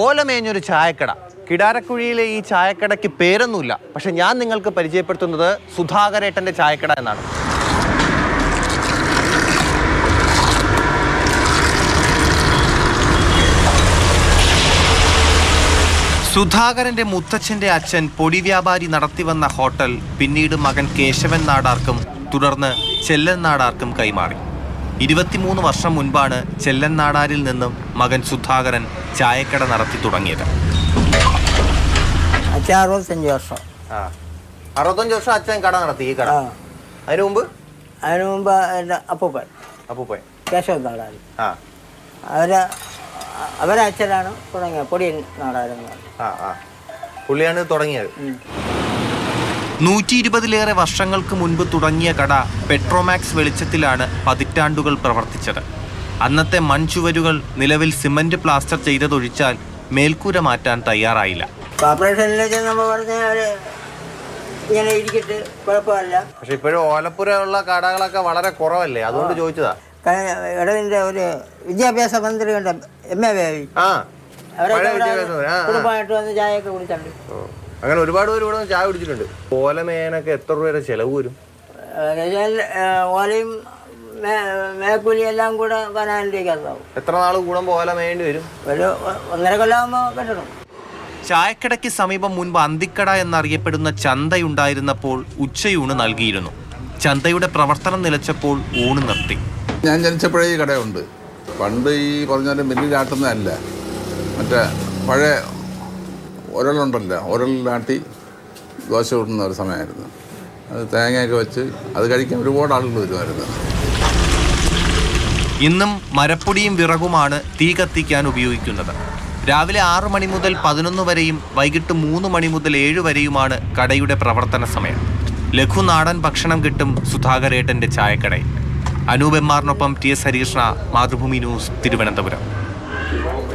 ഓലമേഞ്ഞൊരു ചായക്കട. കിടാരക്കുഴിയിലെ ഈ ചായക്കടയ്ക്ക് പേരൊന്നുമില്ല. പക്ഷെ ഞാൻ നിങ്ങൾക്ക് പരിചയപ്പെടുത്തുന്നത് സുധാകരേട്ടൻ്റെ ചായക്കട എന്നാണ്. സുധാകരന്റെ മുത്തച്ഛന്റെ അച്ഛൻ പൊടി വ്യാപാരി നടത്തിവന്ന ഹോട്ടൽ പിന്നീട് മകൻ കേശവൻ നാടാർക്കും തുടർന്ന് ചെല്ലൻ നാടാർക്കും കൈമാറി. 23 വർഷം മുൻപാണ് ചെല്ലൻ നാടാരിൽ നിന്നും മകൻ സുധാകരൻ ചായക്കട നടത്തി തുടങ്ങിയത്. 65 വർഷം. 65 വർഷം അച്ഛൻ കട നടത്തി ഈ കട. അതിനു മുമ്പ് എൻ്റെ അപ്പൂപ്പൻ കേശവൻ നാടാരി. അവരെ അച്ഛനാണ് തുടങ്ങിയത്. പൊടി നാടാരെന്ന് പുള്ളിയാണ് തുടങ്ങിയത്. 120-ലേറെ വർഷങ്ങൾക്ക് മുൻപ് തുടങ്ങിയ കട പെട്രോമാക്സ് വെളിച്ചത്തിലാണ് പതിറ്റാണ്ടുകൾ പ്രവർത്തിച്ചത്. അന്നത്തെ മൺചുവരുകൾ നിലവിൽ സിമന്റ് പ്ലാസ്റ്റർ ചെയ്തതൊഴിച്ചാൽ മേൽക്കൂര മാറ്റാൻ തയ്യാറായില്ല. കോർപ്പറേഷനിലേക്ക് നമ്മൾ പറഞ്ഞ ഇങ്ങനെ ഇരിക്കട്ട് കുഴപ്പമില്ല. പക്ഷെ ഇപ്പോഴും ഓലപ്പുര ഉള്ള കടകളൊക്കെ വളരെ കുറവല്ലേ, അതുകൊണ്ട് ചോദിച്ചതാ. ഇടവിന്റെ ഒരു വിദ്യാഭ്യാസ മന്ത്രി ഉണ്ട്, MA ബേബി. കുടുംബമായിട്ട് വന്ന് ചായയൊക്കെ കുടിച്ചിട്ടുണ്ട്. അങ്ങനെ ഒരുപാട് പേര് ഇവിടെ ചായ കുടിച്ചിട്ടുണ്ട്. ഓലമേനൊക്കെ എത്ര രൂപ ചെലവ് വരും? ഓലയും മേക്കൂലി എല്ലാം കൂടെ 10,000 രൂപയ്ക്കകത്താവും. എത്ര നാൾ കൂടുമ്പോൾ ഓല മേയേണ്ടി വരും? ഒരു 1.5 കൊല്ലമാകുമ്പോൾ കെട്ടണം. ചായക്കടയ്ക്ക് സമീപം മുൻപ് അന്തിക്കട എന്നറിയപ്പെടുന്ന ചന്തയുണ്ടായിരുന്നപ്പോൾ ഉച്ചയൂണ് നൽകിയിരുന്നു. ചന്തയുടെ പ്രവർത്തനം നിലച്ചപ്പോൾ ഊണ് നിർത്തി. ഞാൻ ജനിച്ചപ്പോഴേ ഈ കടയുണ്ട്. പണ്ട് ഈ പറഞ്ഞാൽ മില്ലിലാട്ടുന്നതല്ല, മറ്റേ പഴയ ഉരലുണ്ടല്ലോ, ഉരലിലാട്ടി ദോശ ഇടുന്ന ഒരു സമയമായിരുന്നു. അത് തേങ്ങയൊക്കെ വെച്ച് അത് കഴിക്കാൻ ഒരുപാട് ആളുകൾ വരുമായിരുന്നു. ഇന്നും മരപ്പൊടിയും വിറകുമാണ് തീ കത്തിക്കാൻ ഉപയോഗിക്കുന്നത്. രാവിലെ 6 മണി മുതൽ 11 വരെയും വൈകിട്ട് 3 മണി മുതൽ 7 വരെയുമാണ് കടയുടെ പ്രവർത്തന സമയം. ലഘുനാടൻ ഭക്ഷണം കിട്ടും സുധാകരേട്ടൻ്റെ ചായക്കടയിൽ. അനൂപ് എം ആറിനൊപ്പം TS ഹരീഷ്ണ, മാതൃഭൂമി ന്യൂസ്, തിരുവനന്തപുരം.